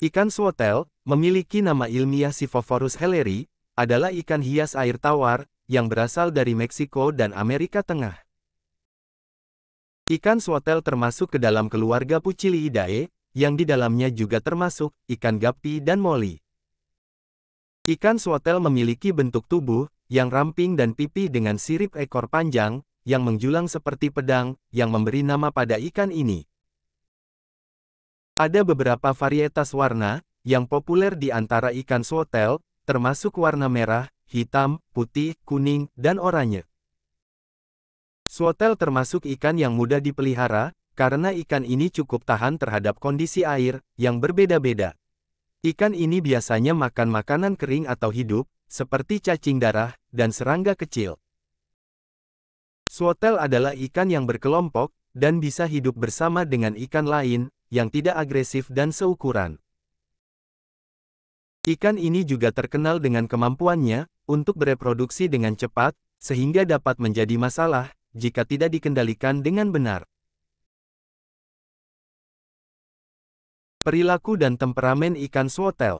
Ikan swotel, memiliki nama ilmiah Siphophorus helleri, adalah ikan hias air tawar, yang berasal dari Meksiko dan Amerika Tengah. Ikan swotel termasuk ke dalam keluarga Puciliidae, yang di dalamnya juga termasuk ikan gapi dan moli. Ikan swotel memiliki bentuk tubuh yang ramping dan pipih dengan sirip ekor panjang, yang menjulang seperti pedang, yang memberi nama pada ikan ini. Ada beberapa varietas warna yang populer di antara ikan swotel, termasuk warna merah, hitam, putih, kuning, dan oranye. Swotel termasuk ikan yang mudah dipelihara, karena ikan ini cukup tahan terhadap kondisi air yang berbeda-beda. Ikan ini biasanya makan makanan kering atau hidup, seperti cacing darah dan serangga kecil. Swotel adalah ikan yang berkelompok, dan bisa hidup bersama dengan ikan lain, yang tidak agresif dan seukuran. Ikan ini juga terkenal dengan kemampuannya untuk bereproduksi dengan cepat, sehingga dapat menjadi masalah jika tidak dikendalikan dengan benar. Perilaku dan temperamen ikan swotel.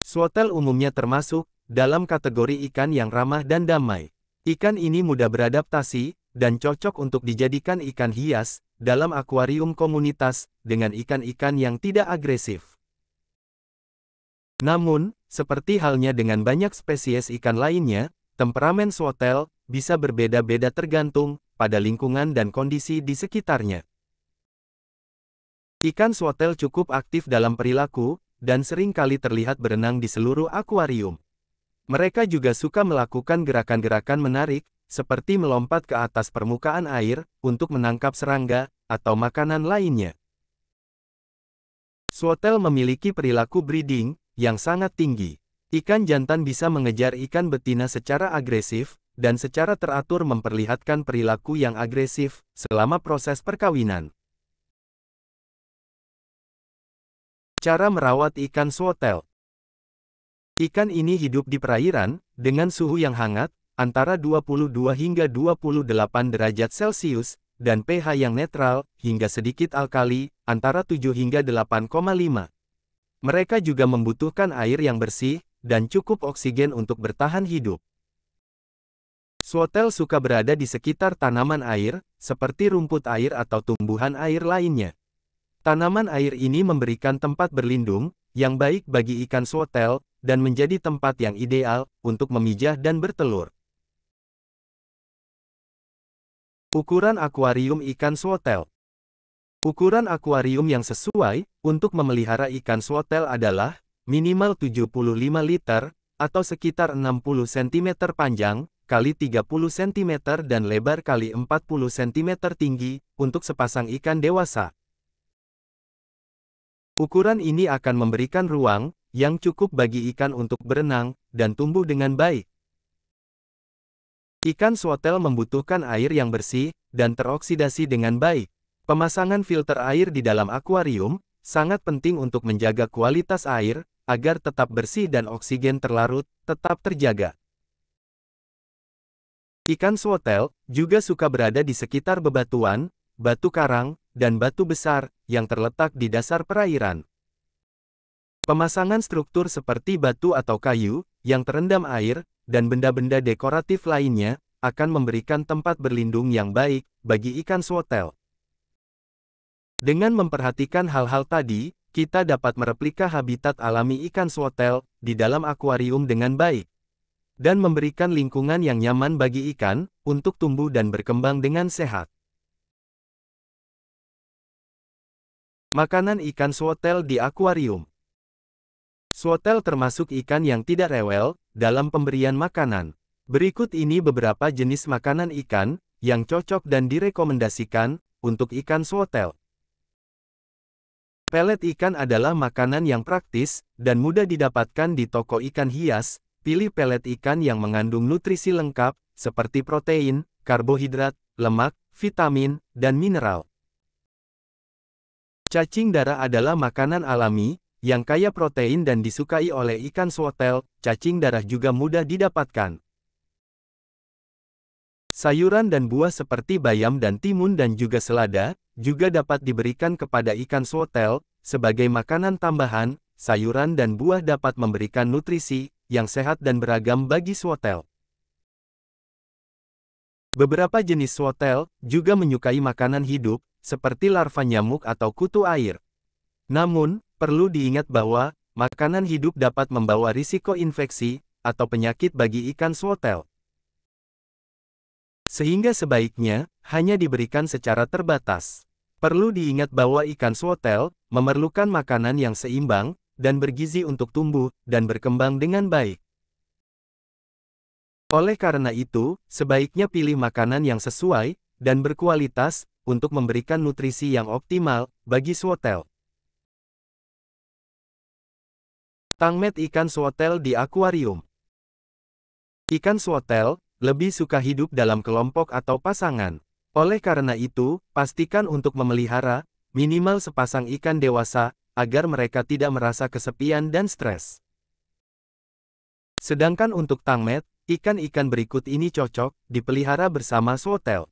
Swotel umumnya termasuk dalam kategori ikan yang ramah dan damai. Ikan ini mudah beradaptasi dan cocok untuk dijadikan ikan hias dalam akuarium komunitas dengan ikan-ikan yang tidak agresif. Namun, seperti halnya dengan banyak spesies ikan lainnya, temperamen swotel bisa berbeda-beda tergantung pada lingkungan dan kondisi di sekitarnya. Ikan swotel cukup aktif dalam perilaku, dan sering kali terlihat berenang di seluruh akuarium. Mereka juga suka melakukan gerakan-gerakan menarik, seperti melompat ke atas permukaan air, untuk menangkap serangga, atau makanan lainnya. Swotel memiliki perilaku breeding yang sangat tinggi. Ikan jantan bisa mengejar ikan betina secara agresif, dan secara teratur memperlihatkan perilaku yang agresif selama proses perkawinan. Cara merawat ikan swotel. Ikan ini hidup di perairan, dengan suhu yang hangat, antara 22 hingga 28 derajat Celcius, dan pH yang netral, hingga sedikit alkali, antara 7 hingga 8,5. Mereka juga membutuhkan air yang bersih, dan cukup oksigen untuk bertahan hidup. Swotel suka berada di sekitar tanaman air, seperti rumput air atau tumbuhan air lainnya. Tanaman air ini memberikan tempat berlindung yang baik bagi ikan swotel, dan menjadi tempat yang ideal untuk memijah dan bertelur. Ukuran akuarium ikan swotel. Ukuran akuarium yang sesuai untuk memelihara ikan swotel adalah minimal 75 liter, atau sekitar 60 cm panjang, kali 30 cm dan lebar kali 40 cm tinggi, untuk sepasang ikan dewasa. Ukuran ini akan memberikan ruang yang cukup bagi ikan untuk berenang dan tumbuh dengan baik. Ikan swotel membutuhkan air yang bersih dan teroksidasi dengan baik. Pemasangan filter air di dalam akuarium sangat penting untuk menjaga kualitas air agar tetap bersih dan oksigen terlarut tetap terjaga. Ikan swotel juga suka berada di sekitar bebatuan, batu karang, dan batu besar yang terletak di dasar perairan. Pemasangan struktur seperti batu atau kayu yang terendam air dan benda-benda dekoratif lainnya akan memberikan tempat berlindung yang baik bagi ikan swotel. Dengan memperhatikan hal-hal tadi, kita dapat mereplika habitat alami ikan swotel di dalam akuarium dengan baik, dan memberikan lingkungan yang nyaman bagi ikan untuk tumbuh dan berkembang dengan sehat. Makanan ikan swotel di akuarium. Swotel termasuk ikan yang tidak rewel dalam pemberian makanan. Berikut ini beberapa jenis makanan ikan yang cocok dan direkomendasikan untuk ikan swotel. Pelet ikan adalah makanan yang praktis dan mudah didapatkan di toko ikan hias. Pilih pelet ikan yang mengandung nutrisi lengkap seperti protein, karbohidrat, lemak, vitamin, dan mineral. Cacing darah adalah makanan alami yang kaya protein dan disukai oleh ikan swotel. Cacing darah juga mudah didapatkan. Sayuran dan buah seperti bayam dan timun dan juga selada juga dapat diberikan kepada ikan swotel sebagai makanan tambahan, sayuran dan buah dapat memberikan nutrisi yang sehat dan beragam bagi swatel. Beberapa jenis swatel juga menyukai makanan hidup, seperti larva nyamuk atau kutu air. Namun, perlu diingat bahwa makanan hidup dapat membawa risiko infeksi atau penyakit bagi ikan swatel. Sehingga sebaiknya hanya diberikan secara terbatas. Perlu diingat bahwa ikan swatel memerlukan makanan yang seimbang dan bergizi untuk tumbuh dan berkembang dengan baik. Oleh karena itu, sebaiknya pilih makanan yang sesuai dan berkualitas untuk memberikan nutrisi yang optimal bagi swatel. Tangmet ikan swatel di akuarium. Ikan swatel lebih suka hidup dalam kelompok atau pasangan. Oleh karena itu, pastikan untuk memelihara minimal sepasang ikan dewasa agar mereka tidak merasa kesepian dan stres. Sedangkan untuk tangmet, ikan-ikan berikut ini cocok dipelihara bersama swatel.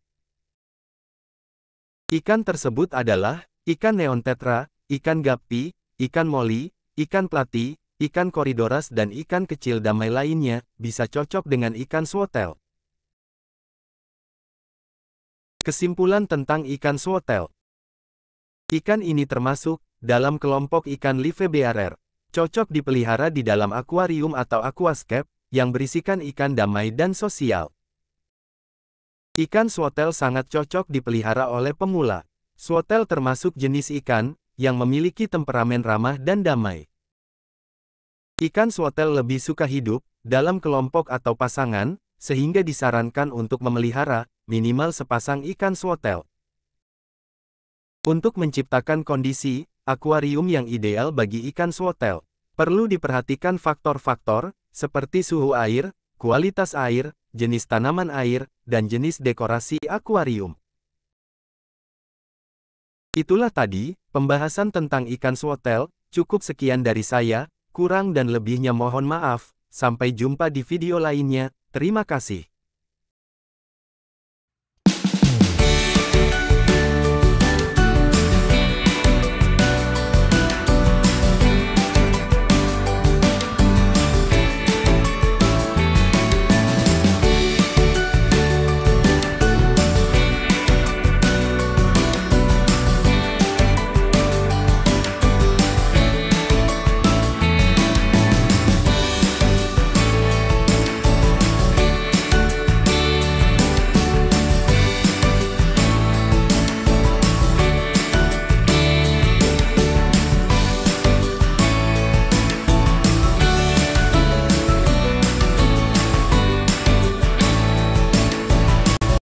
Ikan tersebut adalah ikan neon tetra, ikan guppy, ikan moli, ikan plati, ikan koridoras dan ikan kecil damai lainnya bisa cocok dengan ikan swatel. Kesimpulan tentang ikan swatel. Ikan ini termasuk dalam kelompok ikan Livebearer. Cocok dipelihara di dalam akuarium atau aquascape yang berisikan ikan damai dan sosial. Ikan swatel sangat cocok dipelihara oleh pemula. Swatel termasuk jenis ikan yang memiliki temperamen ramah dan damai. Ikan swatel lebih suka hidup dalam kelompok atau pasangan, sehingga disarankan untuk memelihara minimal sepasang ikan swatel. Untuk menciptakan kondisi akuarium yang ideal bagi ikan swatel, perlu diperhatikan faktor-faktor seperti suhu air, kualitas air, jenis tanaman air, dan jenis dekorasi akuarium. Itulah tadi pembahasan tentang ikan swatel. Cukup sekian dari saya, kurang dan lebihnya mohon maaf. Sampai jumpa di video lainnya. Terima kasih.